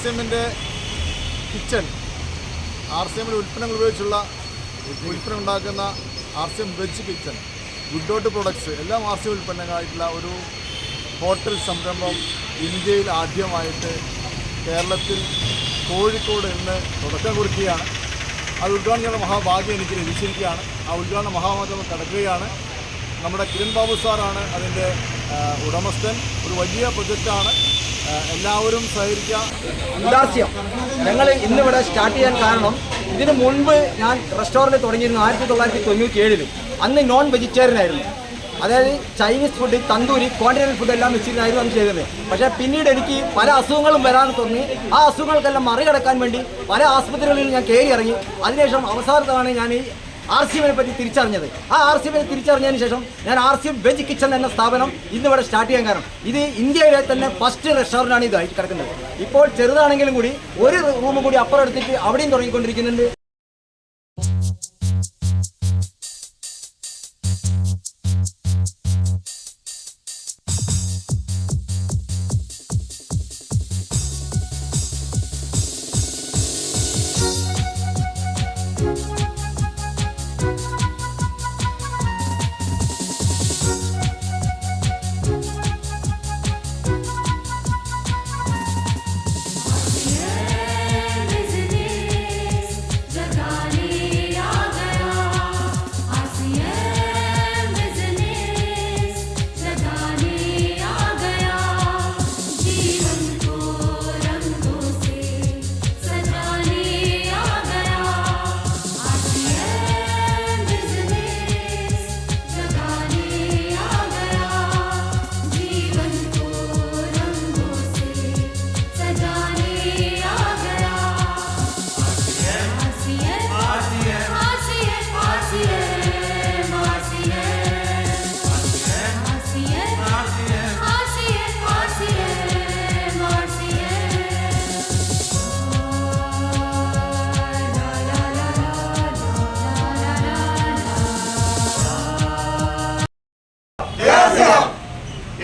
RCMന്റെ kitchen, RCMന്റെ ഉൽപ്പന്നങ്ങൾ ഉപയോഗിച്ചുള്ള ഉൽപ്പന്നം ഉണ്ടാക്കുന്ന RCM വെജ് കിച്ചൺ, ഗുഡ്ഡോട്ട് പ്രൊഡക്ട്സ് എല്ലാം RCM ഉൽപ്പന്നങ്ങളായിട്ടുള്ള ഒരു ഹോട്ടൽ സംരംഭം ഇന്ത്യയിൽ ആദ്യമായിട്ട് കേരളത്തിൽ കോഴിക്കോട് ഇന്ന് തുടക്കം കുറിക്കുകയാണ്. അത് ഉദ്ഘാടനം മഹാഭാഗ്യം എനിക്ക് ലഭിച്ചിരിക്കുകയാണ്. ആ ഉദ്ഘാടന മഹാഭാഗ്യം കടക്കുകയാണ്. നമ്മുടെ കിരൺ ബാബു സാറാണ് അതിൻ്റെ ഉടമസ്ഥൻ. ഒരു വലിയ പ്രൊജക്റ്റാണ്. എല്ലാവരും സഹകരിക്കാം. ഉദാസ്യം ഞങ്ങൾ ഇന്നിവിടെ സ്റ്റാർട്ട് ചെയ്യാൻ കാരണം, ഇതിനു മുൻപ് ഞാൻ റെസ്റ്റോറൻറ്റ് തുടങ്ങിയിരുന്നു 1997. അന്ന് നോൺ വെജിറ്റേറിയൻ ആയിരുന്നു. അതായത് Chinese food, tandoori, continental food എല്ലാം വെച്ചിരുന്നായിരുന്നു അന്ന് ചെയ്തത്. പക്ഷേ പിന്നീട് എനിക്ക് പല അസുഖങ്ങളും വരാൻ തുടങ്ങി. ആ അസുഖങ്ങൾക്കെല്ലാം മറികടക്കാൻ വേണ്ടി പല ആസ്പത്രികളിൽ ഞാൻ കയറി ഇറങ്ങി. അതിനുശേഷം അവസാനത്താണ് ഞാൻ ഈ RCMനെ പറ്റി തിരിച്ചറിഞ്ഞത്. ആ RCMനെ തിരിച്ചറിഞ്ഞതിന് ശേഷം ഞാൻ RCM വെജ് കിച്ചൺ എന്ന സ്ഥാപനം ഇന്നിവിടെ സ്റ്റാർട്ട് ചെയ്യാൻ കാരണം, ഇത് ഇന്ത്യയിലെ തന്നെ ഫസ്റ്റ് റെസ്റ്റോറൻ്റാണ് ഇതായി കിടക്കുന്നത്. ഇപ്പോൾ ചെറുതാണെങ്കിലും കൂടി ഒരു റൂം കൂടി അപ്പുറം എടുത്തിട്ട് അവിടെയും തുടങ്ങിക്കൊണ്ടിരിക്കുന്നുണ്ട്.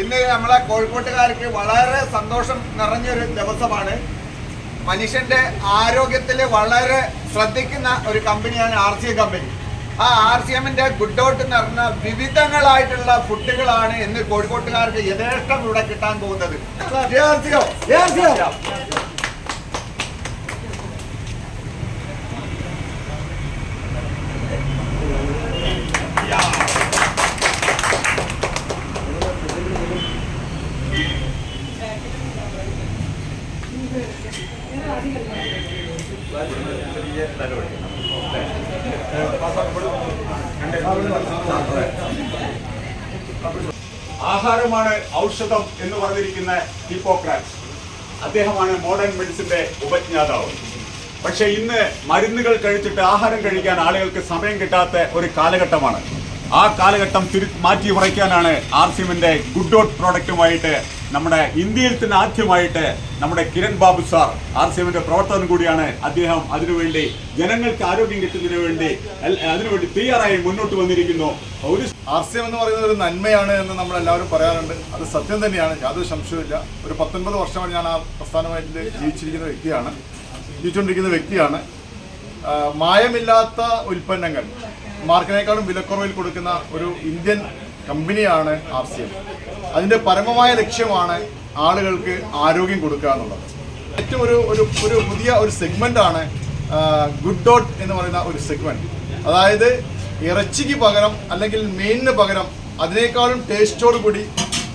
ഇന്ന് നമ്മളെ കോഴിക്കോട്ടുകാർക്ക് വളരെ സന്തോഷം നിറഞ്ഞൊരു ദിവസമാണ്. മനുഷ്യന്റെ ആരോഗ്യത്തിൽ വളരെ ശ്രദ്ധിക്കുന്ന ഒരു കമ്പനിയാണ് RCM കമ്പനി. ആ RCMന്റെ ഗുഡ്ഡോട്ട് നിറഞ്ഞ വിവിധങ്ങളായിട്ടുള്ള ഫുഡുകളാണ് ഇന്ന് കോഴിക്കോട്ടുകാർക്ക് യഥേഷ്ടം ഇവിടെ കിട്ടാൻ പോകുന്നത്. ആഹാരമാണ് ഔഷധം എന്ന് പറഞ്ഞിരിക്കുന്ന ഹിപ്പോക്രാറ്റ്സ്, അദ്ദേഹമാണ് മോഡേൺ മെഡിസിന്റെ ഉപജ്ഞാതാവ്. പക്ഷെ ഇന്ന് മരുന്നുകൾ കഴിച്ചിട്ട് ആഹാരം കഴിക്കാൻ ആളുകൾക്ക് സമയം കിട്ടാത്ത ഒരു കാലഘട്ടമാണ്. ആ കാലഘട്ടം മാറ്റി മറിക്കാനാണ് RCMന്റെ ഗുഡ്ഡോട്ട് പ്രോഡക്റ്റുമായിട്ട് നമ്മുടെ ഇന്ത്യയിൽ തന്നെ ആദ്യമായിട്ട് നമ്മുടെ കിരൺ ബാബു സാർ, RCMന്റെ പ്രവർത്തകൻ കൂടിയാണ് അദ്ദേഹം, അതിനുവേണ്ടി ജനങ്ങൾക്ക് ആരോഗ്യം കിട്ടുന്നതിന് വേണ്ടി അതിനുവേണ്ടി തയ്യാറായി മുന്നോട്ട് വന്നിരിക്കുന്നു. RCM എന്ന് പറയുന്നത് ഒരു നന്മയാണ് എന്ന് നമ്മളെല്ലാവരും പറയാറുണ്ട്. അത് സത്യം തന്നെയാണ്, യാതൊരു സംശയമില്ല. ഒരു 19 വർഷമാണ് ഞാൻ ആ പ്രസ്ഥാനമായിട്ട് ജീവിച്ചുകൊണ്ടിരിക്കുന്ന വ്യക്തിയാണ്. മായമില്ലാത്ത ഉൽപ്പന്നങ്ങൾ മാർക്കിനേക്കാളും വിലക്കുറവിൽ കൊടുക്കുന്ന ഒരു ഇന്ത്യൻ കമ്പനിയാണ് RCM. അതിൻ്റെ പരമമായ ലക്ഷ്യമാണ് ആളുകൾക്ക് ആരോഗ്യം കൊടുക്കുക എന്നുള്ളത്. ഏറ്റവും ഒരു പുതിയ ഒരു സെഗ്മെൻ്റാണ് ഗുഡ്ഡോട്ട് എന്ന് പറയുന്ന ഒരു സെഗ്മെൻറ്റ്. അതായത് ഇറച്ചിക്ക് പകരം അല്ലെങ്കിൽ മീനിന് പകരം അതിനേക്കാളും ടേസ്റ്റോടു കൂടി,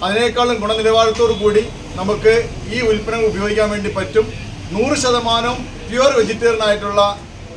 അതിനേക്കാളും ഗുണനിലവാരത്തോടു കൂടി നമുക്ക് ഈ ഉൽപ്പന്നങ്ങൾ ഉപയോഗിക്കാൻ വേണ്ടി പറ്റും. 100% പ്യുവർ വെജിറ്റേറിയൻ ആയിട്ടുള്ള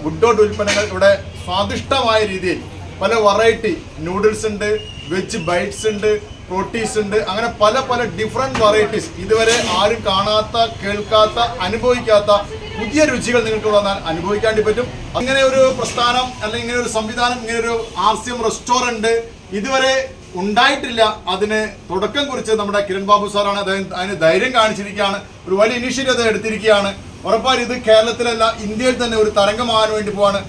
ഗുഡ്ഡോട്ട് ഉൽപ്പന്നങ്ങൾ ഇവിടെ സ്വാദിഷ്ടമായ രീതിയിൽ പല വെറൈറ്റി നൂഡിൽസ് ഉണ്ട്, വെജ് ബൈറ്റ്സ് ഉണ്ട്, പ്രോട്ടീസ് ഉണ്ട്, അങ്ങനെ പല ഡിഫറെൻറ്റ് വെറൈറ്റീസ്, ഇതുവരെ ആരും കാണാത്ത, കേൾക്കാത്ത, അനുഭവിക്കാത്ത പുതിയ രുചികൾ നിങ്ങൾക്ക് വന്നാൽ അനുഭവിക്കാൻ പറ്റും. അങ്ങനെ ഒരു പ്രസ്ഥാനം അല്ലെങ്കിൽ ഇങ്ങനെ ഒരു സംവിധാനം, ഇങ്ങനെ ഒരു RCM റെസ്റ്റോറൻറ്റ് ഇതുവരെ ഉണ്ടായിട്ടില്ല. അതിന് തുടക്കം കുറിച്ച് നമ്മുടെ കിരൺ ബാബു സാറാണ്. അതിന് ധൈര്യം കാണിച്ചിരിക്കുകയാണ്, ഒരു വലിയ ഇനിഷ്യേറ്റീവ് അത് എടുത്തിരിക്കുകയാണ്. ഉറപ്പായും ഇത് കേരളത്തിലല്ല ഇന്ത്യയിൽ തന്നെ ഒരു തരംഗമാകാൻ വേണ്ടി പോവാണ്.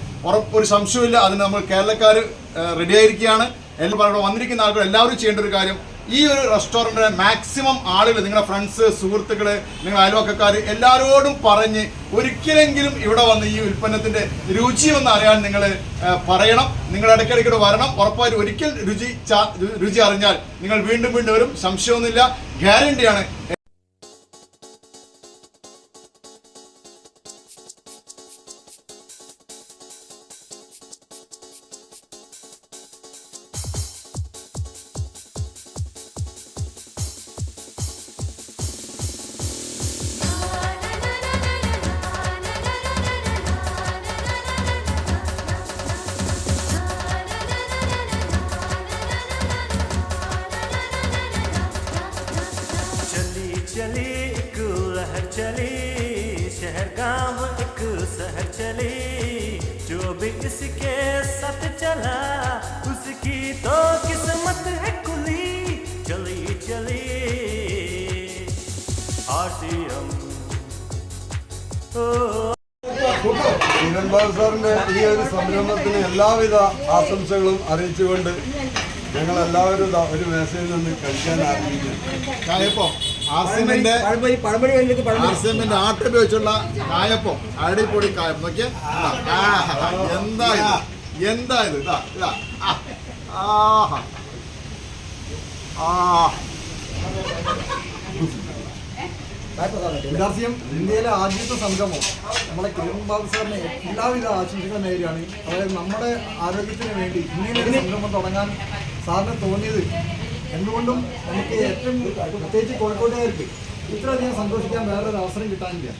ഒരു സംശയമില്ല. അതിന് നമ്മൾ കേരളക്കാർ റെഡി ആയിരിക്കുകയാണ്. എല്ലാവരും വന്നിരിക്കുന്ന ആളുകൾ എല്ലാവരും ചെയ്യേണ്ട ഒരു കാര്യം, ഈ ഒരു റെസ്റ്റോറൻറ്റിലെ മാക്സിമം ആളുകൾ, നിങ്ങളുടെ ഫ്രണ്ട്സ്, സുഹൃത്തുക്കൾ, നിങ്ങളുടെ അയൽവക്കക്കാർ എല്ലാവരോടും പറഞ്ഞ് ഒരിക്കലെങ്കിലും ഇവിടെ വന്ന് ഈ ഉൽപ്പന്നത്തിൻ്റെ രുചി ഒന്ന് അറിയാൻ നിങ്ങൾ പറയണം. നിങ്ങൾ ഇടയ്ക്കിടയ്ക്ക് വരണം. ഉറപ്പായിട്ടും ഒരിക്കൽ രുചി അറിഞ്ഞാൽ നിങ്ങൾ വീണ്ടും വീണ്ടും വരും, സംശയമൊന്നുമില്ല, ഗ്യാരണ്ടിയാണ്. चली एक लहर चली, शहर गांव एक शहर चली, जो भी इसके साथ चला उसकी तो किस्मत है खुली। चली चली RCM ഇനൻബാൽ സാറിന്റെ ഈ ഒരു സംരംഭത്തിന് എല്ലാവിധ ആശംസകളും അറിയിച്ചുകൊണ്ട് ഞങ്ങൾ എല്ലാവരും ഒരു മേശയിൽ നിന്ന് കഴിക്കാൻ ആരംഭിക്കുന്നു. കായപ്പം ആർസിഎമ്മിന്റെ ആട്ട ഉപയോഗിച്ചുള്ള കായപ്പം, അടിപൊളി കായപ്പം. നോക്കിയേ, എന്താ ഇത്, എന്താ ഇത്, ഇതാ ഇതാ. ആഹാ ആർസിഎം ഇന്ത്യയിലെ ആദ്യത്തെ സംരംഭം നമ്മളെ കിരൺ ബാബു സാറിന് എല്ലാവിധ ആശംസകളും നേരെയാണ്. അതായത് നമ്മുടെ ആരോഗ്യത്തിന് വേണ്ടി ഇങ്ങനെ ഒരു സംരംഭം തുടങ്ങാൻ സാറിന് തോന്നിയത് എന്തുകൊണ്ടും നമുക്ക് ഏറ്റവും പ്രത്യേകിച്ച് കോഴിക്കോട്ടുകാർക്ക് ഇത്രയധികം സന്തോഷിക്കാൻ വേറൊരു അവസരം കിട്ടാനില്ല.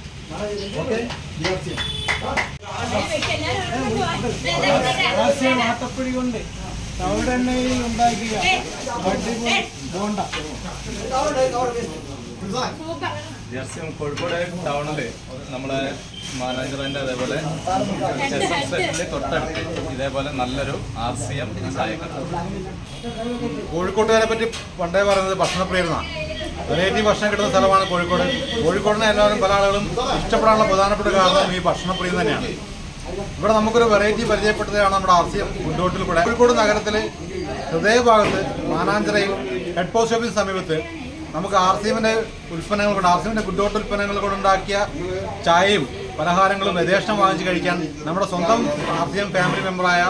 ഓക്കെ, ആട്ടപ്പൊടി കൊണ്ട് തവിടെണ്ണയിൽ ഉണ്ടാക്കിയ അടിപൊളി ബോണ്ട. കോഴിക്കോട് ടൗണില് നമ്മളെ മാനേജറിന്റെ അതേപോലെ തൊട്ടടുത്ത് ഇതേപോലെ നല്ലൊരു RCM ചായക്കട. കോഴിക്കോട്ടുകാരെ പറ്റി പണ്ടേ പറയുന്നത് ഭക്ഷണപ്രിയനാണ്. വെറൈറ്റി ഭക്ഷണം കിട്ടുന്ന സ്ഥലമാണ് കോഴിക്കോട്. കോഴിക്കോടിനെ എല്ലാവരും പല ആളുകളും ഇഷ്ടപ്പെടാനുള്ള പ്രധാനപ്പെട്ട കാരണം ഈ ഭക്ഷണപ്രിയം തന്നെയാണ്. ഇവിടെ നമുക്കൊരു വെറൈറ്റി പരിചയപ്പെട്ടതാണ് നമ്മുടെ RCM ഫുഡ് ഹോട്ടൽ. കൂടെ കോഴിക്കോട് നഗരത്തിലെ ഹൃദയഭാഗത്ത് മാനാഞ്ചിറയിൽ ഹെഡ് പോസ്റ്റ് ഓഫീസിന് സമീപത്ത് നമുക്ക് RCMന്റെ ഉൽപ്പന്നങ്ങൾ കൊണ്ട്, RCMന്റെ ഫുഡ് ഹോട്ടൽ ഉൽപ്പന്നങ്ങൾ കൊണ്ടുണ്ടാക്കിയ ചായയും പലഹാരങ്ങളും യഥേഷ്ടം വാങ്ങിച്ച് കഴിക്കാൻ നമ്മുടെ സ്വന്തം RCM ഫാമിലി മെമ്പറായ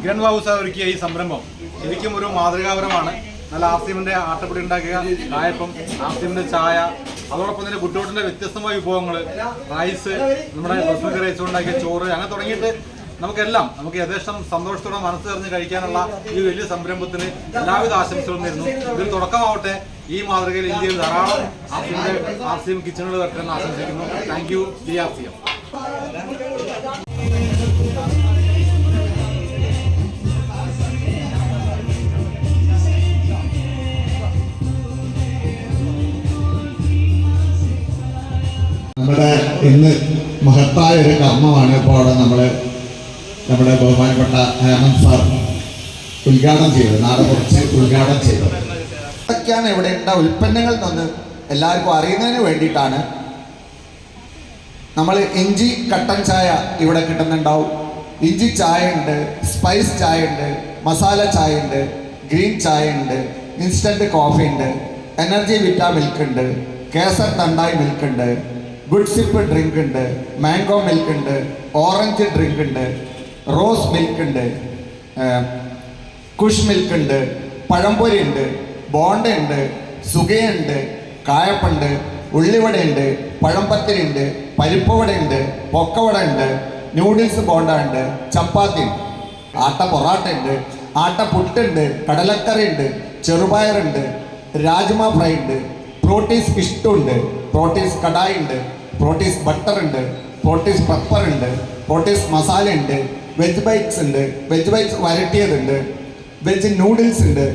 കിരൺ ബാബു സാർ ഒരുക്കിയ ഈ സംരംഭം ശരിക്കും ഒരു മാതൃകാപരമാണ്. നല്ല RCMന്റെ ആട്ടപ്പൊടി ഉണ്ടാക്കിയ കായപ്പം, RCMന്റെ ചായ, അതോടൊപ്പം തന്നെ ഫുഡ് ഹോട്ടലിന്റെ വ്യത്യസ്തമായ വിഭവങ്ങൾ, റൈസ്, നമ്മുടെ ബസ്മതി റൈസ് ഉണ്ടാക്കിയ ചോറ്, അങ്ങനെ തുടങ്ങിയിട്ട് നമുക്കെല്ലാം നമുക്ക് യഥേഷ്ടം സന്തോഷത്തോടെ മനസ്സ് തെറിഞ്ഞ് കഴിക്കാനുള്ള ഈ വലിയ സംരംഭത്തിന് എല്ലാവിധ ആശംസകളും നേരുന്നു. ഇതിൽ തുടക്കമാവട്ടെ. ഈ മാതൃകയിൽ ഇന്ത്യയിൽ ധാരാളം RCM കിച്ചണുകൾ തരട്ടെന്ന് ആശംസിക്കുന്നു. Thank you RCM. നമ്മുടെ ഇന്ന് മഹത്തായ ഒരു കർമ്മമാണ് ഇപ്പോൾ അവിടെ നമ്മുടെ ബഹുമാനപ്പെട്ട ഹേമന്ത് സാർ ഉദ്ഘാടനം ചെയ്തത്, നാളെ കുറച്ച് ഉദ്ഘാടനം ചെയ്തത്. ഇതൊക്കെയാണ് ഇവിടെ ഉണ്ട ഉൽപ്പന്നങ്ങൾ തന്ന് എല്ലാവർക്കും അറിയുന്നതിന് വേണ്ടിയിട്ടാണ്. നമ്മൾ ഇഞ്ചി കട്ടൻ ചായ ഇവിടെ കിട്ടുന്നുണ്ടാവും. ഇഞ്ചി ചായ ഉണ്ട്, സ്പൈസ് ചായ ഉണ്ട്, മസാല ചായ ഉണ്ട്, ഗ്രീൻ ചായ ഉണ്ട്, ഇൻസ്റ്റൻറ്റ് കോഫി ഉണ്ട്, എനർജി വിറ്റ മിൽക്ക് ഉണ്ട്, കേസർ തണ്ടായി മിൽക്ക് ഉണ്ട്, ഗുഡ് സിപ്പ് ഡ്രിങ്ക് ഉണ്ട്, മാംഗോ മിൽക്ക് ഉണ്ട്, ഓറഞ്ച് ഡ്രിങ്ക് ഉണ്ട്, റോസ് മിൽക്ക് ഉണ്ട്, കുഷ് മിൽക്ക് ഉണ്ട്, പഴംപൊരി ഉണ്ട്, ബോണ്ട ഉണ്ട്, സുഗയുണ്ട്, കായപ്പുണ്ട്, ഉള്ളിവടയുണ്ട്, പഴംപത്തിരി ഉണ്ട്, പരിപ്പുവട ഉണ്ട്, പൊക്കവട ഉണ്ട്, നൂഡിൽസ് ബോണ്ട ഉണ്ട്, ചപ്പാത്തി ഉണ്ട്, ആട്ട പൊറാട്ട ഉണ്ട്, ആട്ട പുട്ടുണ്ട്, കടലക്കറി ഉണ്ട്, ചെറുപയറുണ്ട്, രാജ്മ ഫ്രൈ ഉണ്ട്, പ്രോട്ടീസ് ഇഷ്ടമുണ്ട്, പ്രോട്ടീസ് കടായി ഉണ്ട്, പ്രോട്ടീസ് ബട്ടർ ഉണ്ട്, പ്രോട്ടീസ് പെപ്പർ ഉണ്ട്, പ്രോട്ടീസ് മസാല ഉണ്ട്, വെജ് ബൈറ്റ്സ് ഉണ്ട്, വെജ് ബൈറ്റ്സ് വരട്ടിയതുണ്ട്, വെജ് നൂഡിൽസ് ഉണ്ട്,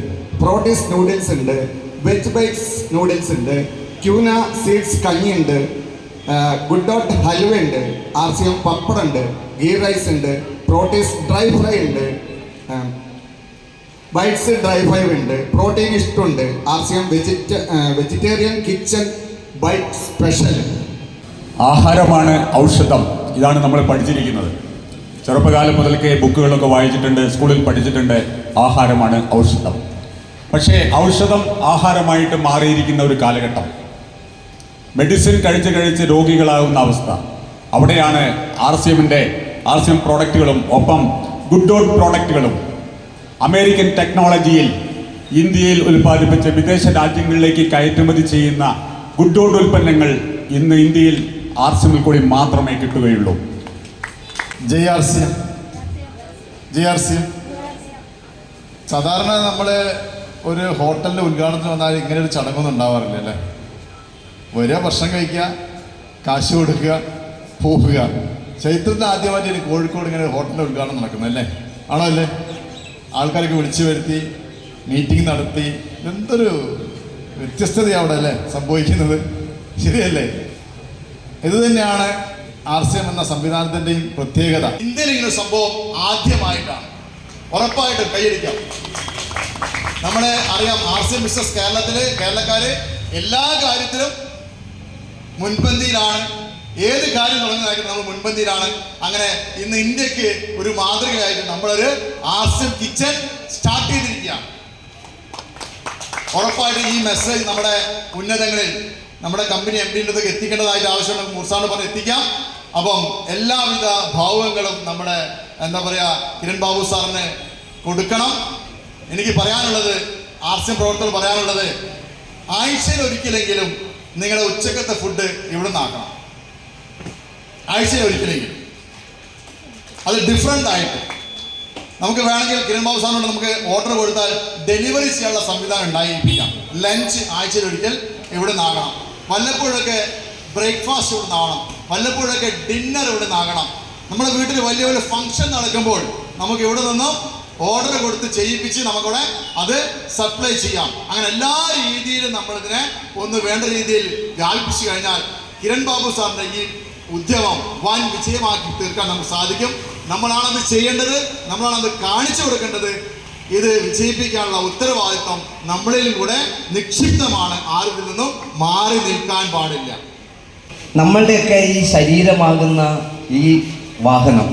പ്രോട്ടീസ് നൂഡിൽസ് ഉണ്ട്, വെജ് ബൈറ്റ്സ് നൂഡിൽസ് ഉണ്ട്, ക്യൂന സീഡ്സ് കഞ്ഞി ഉണ്ട്, ഗുഡ് ഡോട്ട് ഹൽവ ഉണ്ട്, RCM പപ്പടം ഉണ്ട്, ഗീ റൈസ് ഉണ്ട്, പ്രോട്ടീസ് ഡ്രൈ ഫ്രൈ ഉണ്ട്, ബൈറ്റ്സ് ഡ്രൈ ഫ്രൈ ഉണ്ട്, പ്രോട്ടീൻ ഇഷ്ടമുണ്ട്, RCM vegetarian kitchen bite special. ആഹാരമാണ് ഔഷധം, ഇതാണ് നമ്മൾ പഠിച്ചിരിക്കുന്നത്. ചെറുപ്പകാലം മുതൽക്കേ ബുക്കുകളൊക്കെ വായിച്ചിട്ടുണ്ട്, സ്കൂളിൽ പഠിച്ചിട്ടുണ്ട്, ആഹാരമാണ് ഔഷധം. പക്ഷേ ഔഷധം ആഹാരമായിട്ട് മാറിയിരിക്കുന്ന ഒരു കാലഘട്ടം, മെഡിസിൻ കഴിച്ച് രോഗികളാകുന്ന അവസ്ഥ. അവിടെയാണ് ആർ സി എം പ്രോഡക്റ്റുകളും ഒപ്പം ഗുഡ് ഓൺ പ്രോഡക്റ്റുകളും അമേരിക്കൻ ടെക്നോളജിയിൽ ഇന്ത്യയിൽ ഉൽപ്പാദിപ്പിച്ച വിദേശ രാജ്യങ്ങളിലേക്ക് കയറ്റുമതി ചെയ്യുന്ന ഗുഡ് ഓൺ ഉൽപ്പന്നങ്ങൾ ഇന്ന് ഇന്ത്യയിൽ ആർ സി എമ്മിൽ കൂടി മാത്രമേ കിട്ടുകയുള്ളൂ. JRC സാധാരണ നമ്മൾ ഒരു ഹോട്ടലിൻ്റെ ഉദ്ഘാടനത്തിന് വന്നാൽ ഇങ്ങനെ ഒരു ചടങ്ങൊന്നും ഉണ്ടാവാറില്ല അല്ലേ? വരിക, ഭക്ഷണം കഴിക്കുക, കാശ് കൊടുക്കുക, പോവുക. ചരിത്രത്തിൽ ആദ്യമായിട്ട് ഇനി കോഴിക്കോട് ഇങ്ങനെ ഒരു ഹോട്ടലിൻ്റെ ഉദ്ഘാടനം നടക്കുന്നല്ലേ? ആണോ അല്ലേ? ആൾക്കാരൊക്കെ വിളിച്ചു വരുത്തി മീറ്റിംഗ് നടത്തി, എന്തൊരു വ്യത്യസ്തത അവിടെ അല്ലേ സംഭവിക്കുന്നത്? ശരിയല്ലേ? ഇത് തന്നെയാണ് RCM എന്ന സംവിധാനത്തിൻ്റെയും പ്രത്യേകത. ഇന്ത്യയിൽ ഇങ്ങനെ സംഭവം ആദ്യമായിട്ടാണ്. ഉറപ്പായിട്ടും കൈയടിക്കാം. നമ്മളെ അറിയാം, RCM ബിസിനസ് കേരളക്കാർ എല്ലാ കാര്യത്തിലും മുൻപന്തിയിലാണ്. ഏത് കാര്യം തുടങ്ങുന്നതായിട്ട് നമ്മൾ മുൻപന്തിയിലാണ്. അങ്ങനെ ഇന്ന് ഇന്ത്യക്ക് ഒരു മാതൃകയായിട്ട് നമ്മളൊരു RCM കിച്ചൺ സ്റ്റാർട്ട് ചെയ്തിരിക്കുകയാണ്. ഉറപ്പായിട്ട് ഈ മെസ്സേജ് നമ്മുടെ ഉന്നതങ്ങളിൽ നമ്മുടെ കമ്പനി MD എത്തിക്കേണ്ടതായിട്ട് ആവശ്യമുണ്ടെങ്കിൽ മൂർസാണ് പറഞ്ഞ് എത്തിക്കാം. അപ്പം എല്ലാവിധ ഭാവുകങ്ങളും നമ്മുടെ കിരൺ ബാബു സാറിന് കൊടുക്കണം. എനിക്ക് പറയാനുള്ളത്, RCM പ്രവർത്തകർ പറയാനുള്ളത്, ആഴ്ചയിൽ ഒരിക്കലെങ്കിലും നിങ്ങളുടെ ഉച്ചക്കത്തെ ഫുഡ് ഇവിടെ നിന്നാക്കണം. ആഴ്ചയിൽ ഒരിക്കലെങ്കിലും അത് ഡിഫറെൻ്റ് ആയിട്ട് നമുക്ക് വേണമെങ്കിൽ കിരൺ ബാബു സാറിനോട് നമുക്ക് ഓർഡർ കൊടുത്താൽ ഡെലിവറി ചെയ്യാനുള്ള സംവിധാനം ഉണ്ടായിരിക്കാം. ലഞ്ച് ആഴ്ചയിൽ ഒരിക്കൽ ഇവിടെ നിന്നാകണം. വല്ലപ്പോഴൊക്കെ ബ്രേക്ക്ഫാസ്റ്റ് ഇവിടെ നിന്നാകണം. വല്ലപ്പോഴൊക്കെ ഡിന്നർ ഇവിടെ നിന്നാകണം. നമ്മുടെ വീട്ടിൽ വലിയ വലിയ ഫംഗ്ഷൻ നടക്കുമ്പോൾ നമുക്ക് ഇവിടെ നിന്നും ഓർഡർ കൊടുത്ത് ചെയ്യിപ്പിച്ച് നമുക്കിവിടെ അത് സപ്ലൈ ചെയ്യാം. അങ്ങനെ എല്ലാ രീതിയിലും നമ്മളിതിനെ ഒന്ന് വേണ്ട രീതിയിൽ വ്യാപിപ്പിച്ചു കഴിഞ്ഞാൽ കിരൺ ബാബു സാറിൻ്റെ ഈ ഉദ്യമം വൻ വിജയമാക്കി തീർക്കാൻ നമുക്ക് സാധിക്കും. നമ്മളാണത് ചെയ്യേണ്ടത്, നമ്മളാണത് കാണിച്ചു കൊടുക്കേണ്ടത്. ഇത് വിജയിപ്പിക്കാനുള്ള ഉത്തരവാദിത്വം നമ്മളിലും കൂടെ നിക്ഷിപ്തമാണ്. ആരും ഇതിൽ നിന്നും മാറി നിൽക്കാൻ പാടില്ല. നമ്മളുടെയൊക്കെ ഈ ശരീരമാകുന്ന ഈ വാഹനം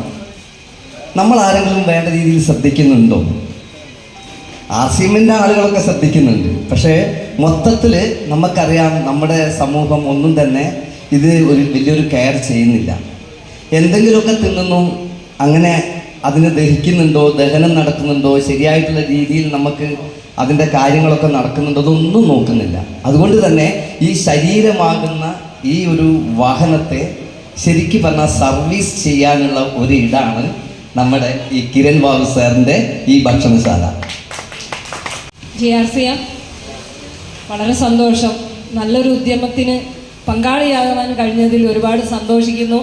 നമ്മൾ ആരെങ്കിലും വേണ്ട രീതിയിൽ ശ്രദ്ധിക്കുന്നുണ്ടോ? RCMൻ്റെ ആളുകളൊക്കെ ശ്രദ്ധിക്കുന്നുണ്ട്. പക്ഷേ മൊത്തത്തിൽ നമുക്കറിയാം, നമ്മുടെ സമൂഹം ഒന്നും തന്നെ ഇത് വലിയൊരു കെയർ ചെയ്യുന്നില്ല. എന്തെങ്കിലുമൊക്കെ തിന്നുന്നു, അങ്ങനെ അതിന് ദഹിക്കുന്നുണ്ടോ, ദഹനം നടക്കുന്നുണ്ടോ, ശരിയായിട്ടുള്ള രീതിയിൽ നമുക്ക് അതിൻ്റെ കാര്യങ്ങളൊക്കെ നടക്കുന്നുണ്ടോ, അതൊന്നും നോക്കുന്നില്ല. അതുകൊണ്ട് തന്നെ ഈ ശരീരമാകുന്ന ഈ ഒരു വാഹനത്തെ ശരിക്കും പറഞ്ഞാൽ സർവീസ് ചെയ്യാനുള്ള ഒരു ഇടാണ് നമ്മുടെ ഈ കിരൺ ബാബു സാറിൻ്റെ ഈ ഭക്ഷണശാല. JRCM വളരെ സന്തോഷം. നല്ലൊരു ഉദ്യമത്തിന് പങ്കാളിയാകാൻ കഴിഞ്ഞതിൽ ഒരുപാട് സന്തോഷിക്കുന്നു.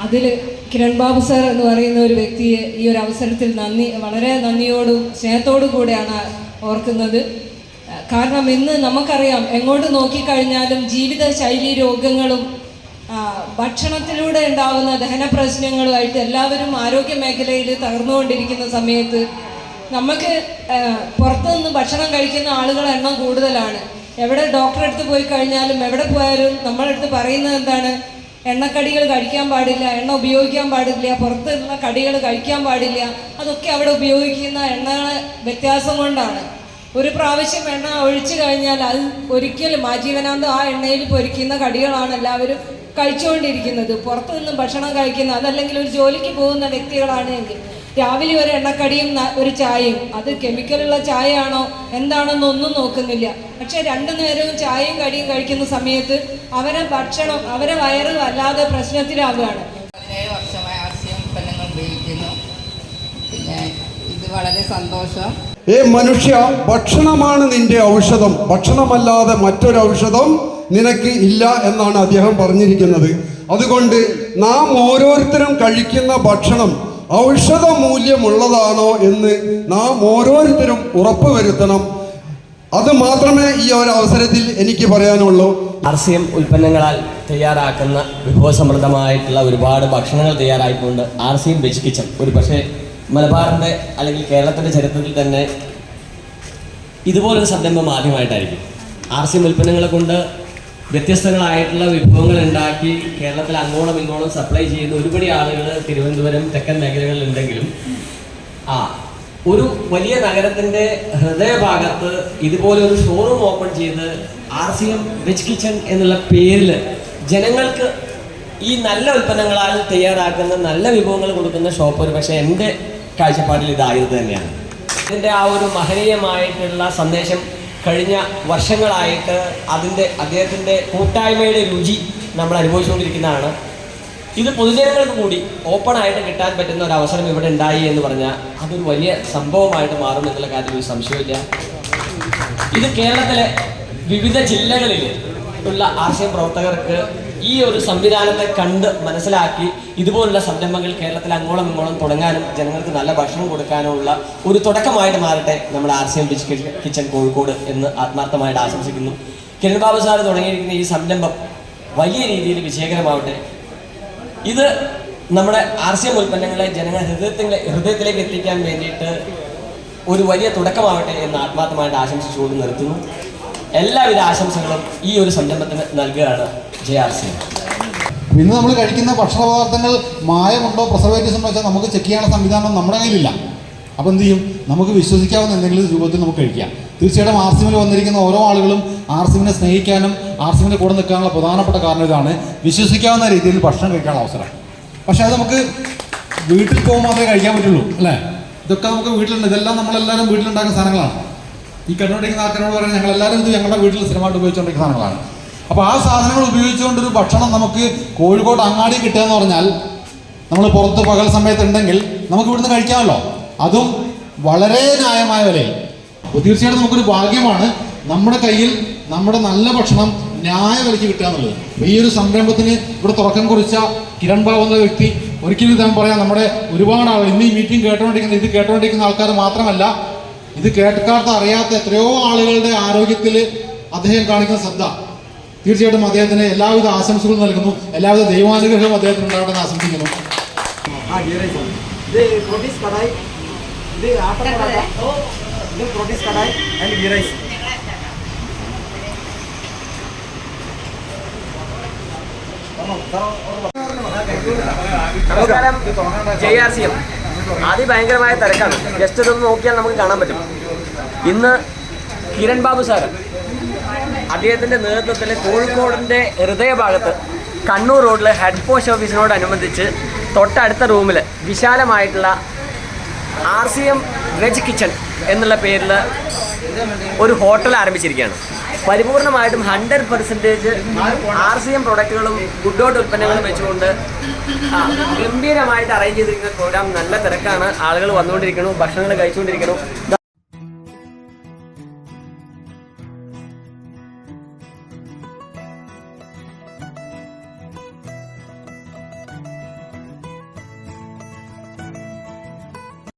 അതിൽ കിരൺ ബാബു സാർ എന്ന് പറയുന്ന ഒരു വ്യക്തിയെ ഈ ഒരു അവസരത്തിൽ വളരെ നന്ദിയോടും സ്നേഹത്തോടും കൂടെയാണ് ഓർക്കുന്നത്. കാരണം ഇന്ന് നമുക്കറിയാം, എങ്ങോട്ട് നോക്കിക്കഴിഞ്ഞാലും ജീവിതശൈലി രോഗങ്ങളും ഭക്ഷണത്തിലൂടെ ഉണ്ടാകുന്ന ദഹന പ്രശ്നങ്ങളുമായിട്ട് എല്ലാവരും ആരോഗ്യ മേഖലയിൽ തകർന്നുകൊണ്ടിരിക്കുന്ന സമയത്ത് നമുക്ക് പുറത്തുനിന്ന് ഭക്ഷണം കഴിക്കുന്ന ആളുകളുടെ എണ്ണം കൂടുതലാണ്. എവിടെ ഡോക്ടറെ അടുത്ത് പോയി കഴിഞ്ഞാലും എവിടെ പോയാലും നമ്മളടുത്ത് പറയുന്നത് എന്താണ്? എണ്ണക്കടികൾ കഴിക്കാൻ പാടില്ല, എണ്ണ ഉപയോഗിക്കാൻ പാടില്ല, പുറത്തുള്ള കടികൾ കഴിക്കാൻ പാടില്ല. അതൊക്കെ അവിടെ ഉപയോഗിക്കുന്ന എണ്ണകളെ വ്യത്യാസം കൊണ്ടാണ്. ഒരു പ്രാവശ്യം എണ്ണ ഒഴിച്ചു കഴിഞ്ഞാൽ അത് ഒരിക്കലും ആജീവനാന്തം ആ എണ്ണയിൽ പൊരിക്കുന്ന കടികളാണ് എല്ലാവരും കഴിച്ചുകൊണ്ടിരിക്കുന്നത്. പുറത്തു നിന്നും ഭക്ഷണം കഴിക്കുന്ന, അതല്ലെങ്കിൽ ഒരു ജോലിക്ക് പോകുന്ന വ്യക്തികളാണെങ്കിൽ രാവിലെ ഒരു എണ്ണക്കടിയും ഒരു ചായയും, അത് കെമിക്കലുള്ള ചായയാണോ എന്താണെന്നൊന്നും നോക്കുന്നില്ല. പക്ഷെ രണ്ടു നേരവും ചായയും കടിയും കഴിക്കുന്ന സമയത്ത് അവരെ വയറ് വല്ലാതെ പ്രശ്നത്തിലാവുകയാണ്. 17 വർഷമായി RCM ഉൽപ്പന്നങ്ങൾ ഉപയോഗിക്കുന്നു. പിന്നെ ഇത് വളരെ സന്തോഷം. മനുഷ്യ, ഭക്ഷണമാണ് നിന്റെ ഔഷധം, ഭക്ഷണമല്ലാതെ മറ്റൊരു ഔഷധം നിനക്ക് ഇല്ല എന്നാണ് അദ്ദേഹം പറഞ്ഞിരിക്കുന്നത്. അതുകൊണ്ട് നാം ഓരോരുത്തരും കഴിക്കുന്ന ഭക്ഷണം ഔഷധ മൂല്യമുള്ളതാണോ എന്ന് നാം ഓരോരുത്തരും ഉറപ്പുവരുത്തണം. അത് മാത്രമേ ഈ ഒരു അവസരത്തിൽ എനിക്ക് പറയാനുള്ളൂ. RCM ഉൽപ്പന്നങ്ങളാൽ തയ്യാറാക്കുന്ന വിഭവസമൃദ്ധമായിട്ടുള്ള ഒരുപാട് ഭക്ഷണങ്ങൾ തയ്യാറായിട്ടുണ്ട്. RCM വെജ് കിച്ചൺ ഒരു പക്ഷേ മലബാറിൻ്റെ അല്ലെങ്കിൽ കേരളത്തിൻ്റെ ചരിത്രത്തിൽ തന്നെ ഇതുപോലൊരു സംരംഭം ആദ്യമായിട്ടായിരിക്കും. RCM ഉൽപ്പന്നങ്ങളെ കൊണ്ട് വ്യത്യസ്തങ്ങളായിട്ടുള്ള വിഭവങ്ങൾ ഉണ്ടാക്കി കേരളത്തിൽ അങ്ങോളം ഇങ്ങോളം സപ്ലൈ ചെയ്യുന്ന ഒരുപടി ആളുകൾ തിരുവനന്തപുരം തെക്കൻ മേഖലകളിലുണ്ടെങ്കിലും ഒരു വലിയ നഗരത്തിൻ്റെ ഹൃദയഭാഗത്ത് ഇതുപോലെ ഒരു ഷോറൂം ഓപ്പൺ ചെയ്ത് RCM വെജ് കിച്ചൺ എന്നുള്ള പേരിൽ ജനങ്ങൾക്ക് ഈ നല്ല ഉൽപ്പന്നങ്ങളാൽ തയ്യാറാക്കുന്ന നല്ല വിഭവങ്ങൾ കൊടുക്കുന്ന ഷോപ്പ് ഒരു പക്ഷേ എൻ്റെ കാഴ്ചപ്പാടിൽ ഇതായത് തന്നെയാണ്. ഇതിൻ്റെ ആ ഒരു മഹനീയമായിട്ടുള്ള സന്ദേശം കഴിഞ്ഞ വർഷങ്ങളായിട്ട് അദ്ദേഹത്തിൻ്റെ കൂട്ടായ്മയുടെ രുചി നമ്മൾ അനുഭവിച്ചുകൊണ്ടിരിക്കുന്നതാണ്. ഇത് പൊതുജനങ്ങൾക്ക് കൂടി ഓപ്പണായിട്ട് കിട്ടാൻ പറ്റുന്ന ഒരു അവസരം ഇവിടെ ഉണ്ടായി എന്ന് പറഞ്ഞാൽ അതൊരു വലിയ സംഭവമായിട്ട് മാറും എന്നുള്ള കാര്യത്തിൽ ഒരു സംശയമില്ല. ഇത് കേരളത്തിലെ വിവിധ ജില്ലകളിൽ ഉള്ള RCM പ്രവർത്തകർക്ക് ഈ ഒരു സംവിധാനത്തെ കണ്ട് മനസ്സിലാക്കി ഇതുപോലുള്ള സംരംഭങ്ങൾ കേരളത്തിൽ അങ്ങോളം ഇങ്ങോളം തുടങ്ങാനും ജനങ്ങൾക്ക് നല്ല ഭക്ഷണം കൊടുക്കാനുമുള്ള ഒരു തുടക്കമായിട്ട് മാറട്ടെ നമ്മുടെ RCM വെജ് കിച്ചൺ കോഴിക്കോട് എന്ന് ആത്മാർത്ഥമായിട്ട് ആശംസിക്കുന്നു. കിരൺ ബാബു സാർ തുടങ്ങിയിരിക്കുന്ന ഈ സംരംഭം വലിയ രീതിയിൽ വിജയകരമാവട്ടെ. ഇത് നമ്മുടെ RCM ഉൽപ്പന്നങ്ങളെ ഹൃദയത്തിലേക്ക് എത്തിക്കാൻ വേണ്ടിയിട്ട് ഒരു വലിയ തുടക്കമാവട്ടെ എന്ന് ആത്മാർത്ഥമായിട്ട് ആശംസിച്ചുകൊണ്ട് നിർത്തുന്നു. എല്ലാവിധ ആശംസകളും ഈ ഒരു സംരംഭത്തിന് നൽകുകയാണ് RCM. ഇന്ന് നമ്മൾ കഴിക്കുന്ന ഭക്ഷണ പദാർത്ഥങ്ങൾ മായമുണ്ടോ പ്രിസർവേറ്റീവ്സ് ഉണ്ടോ വെച്ചാൽ നമുക്ക് ചെക്ക് ചെയ്യാനുള്ള സംവിധാനം നമ്മുടെ കയ്യിലില്ല. അപ്പോൾ എന്ത് ചെയ്യും? നമുക്ക് വിശ്വസിക്കാവുന്ന എന്തെങ്കിലും രൂപത്തിൽ നമുക്ക് കഴിക്കാം. തീർച്ചയായിട്ടും RCMൽ വന്നിരിക്കുന്ന ഓരോ ആളുകളും RCMനെ സ്നേഹിക്കാനും RCMന്റെ കൂടെ നിൽക്കാനുള്ള പ്രധാനപ്പെട്ട കാരണം ഇതാണ്, വിശ്വസിക്കാവുന്ന രീതിയിൽ ഭക്ഷണം കഴിക്കാനുള്ള അവസരം. പക്ഷേ അത് നമുക്ക് വീട്ടിൽ പോകുമ്പോൾ മാത്രമേ കഴിക്കാൻ പറ്റുള്ളൂ അല്ലേ? ഇതൊക്കെ നമുക്ക് വീട്ടിലുണ്ട്. ഇതെല്ലാം നമ്മളെല്ലാവരും വീട്ടിലുണ്ടാക്കുന്ന സാധനങ്ങളാണ്. ഈ കണ്ടുകൊണ്ടിരിക്കുന്ന ആൾക്കാരോട് പറയുന്നത് ഞങ്ങളെല്ലാവരും ഇത് ഞങ്ങളുടെ വീട്ടിൽ സ്ഥിരമായിട്ട് ഉപയോഗിച്ചുകൊണ്ടിരിക്കുന്ന സാധനങ്ങളാണ്. അപ്പോൾ ആ സാധനങ്ങൾ ഉപയോഗിച്ചുകൊണ്ടൊരു ഭക്ഷണം നമുക്ക് കോഴിക്കോട് അങ്ങാടി കിട്ടുക എന്ന് പറഞ്ഞാൽ നമ്മൾ പുറത്ത് പകൽ സമയത്തുണ്ടെങ്കിൽ നമുക്ക് ഇവിടുന്ന് കഴിക്കാമല്ലോ, അതും വളരെ ന്യായമായ വിലയിൽ. അപ്പോൾ തീർച്ചയായിട്ടും നമുക്കൊരു ഭാഗ്യമാണ് നമ്മുടെ കയ്യിൽ നമ്മുടെ നല്ല ഭക്ഷണം ന്യായ വിലയ്ക്ക് കിട്ടുക എന്നുള്ളത്. അപ്പോൾ ഈ ഒരു സംരംഭത്തിന് ഇവിടെ തുടക്കം കുറിച്ച കിരൺ ബാബു എന്ന വ്യക്തി ഒരിക്കലും ഞാൻ പറയാം, നമ്മുടെ ഒരുപാട് ആളുകൾ ഇന്ന് ഈ മീറ്റിംഗ് കേട്ടുകൊണ്ടിരിക്കുന്ന ആൾക്കാർ മാത്രമല്ല, ഇത് കേൾക്കാത്ത അറിയാത്ത എത്രയോ ആളുകളുടെ ആരോഗ്യത്തിൽ അദ്ദേഹം കാണിക്കുന്ന ശ്രദ്ധ, തീർച്ചയായിട്ടും അദ്ദേഹത്തിന് എല്ലാവിധ ആശംസകളും നൽകുന്നു. എല്ലാവിധ ദൈവാനുഗ്രഹവും അദ്ദേഹത്തിന് ഉണ്ടാവട്ടെ എന്ന് ആശംസിക്കുന്നു. നമസ്കാരം. RCM അതിഭയങ്കരമായ തിരക്കാണ്. ജസ്റ്റ് ഇതൊന്ന് നോക്കിയാൽ നമുക്ക് കാണാൻ പറ്റും. ഇന്ന് കിരൺ ബാബു സാറ് അദ്ദേഹത്തിൻ്റെ നേതൃത്വത്തിൽ കോഴിക്കോടിൻ്റെ ഹൃദയഭാഗത്ത് കണ്ണൂർ റോഡിൽ ഹെഡ് പോസ്റ്റ് ഓഫീസിനോടനുബന്ധിച്ച് തൊട്ടടുത്ത റൂമിൽ വിശാലമായിട്ടുള്ള RCM വെജ് കിച്ചൺ എന്നുള്ള പേരിൽ ഒരു ഹോട്ടൽ ആരംഭിച്ചിരിക്കുകയാണ്. പരിപൂർണമായിട്ടും 100% RCM പ്രൊഡക്റ്റുകളും ഗുഡോട്ട് ഉൽപ്പന്നങ്ങളും വെച്ചുകൊണ്ട് ഗംഭീരമായിട്ട് അറേഞ്ച് ചെയ്തിരിക്കുന്ന പ്രോഗ്രാം. നല്ല തിരക്കാണ്, ആളുകൾ വന്നുകൊണ്ടിരിക്കുന്നു, ഭക്ഷണങ്ങൾ കഴിച്ചുകൊണ്ടിരിക്കുന്നു.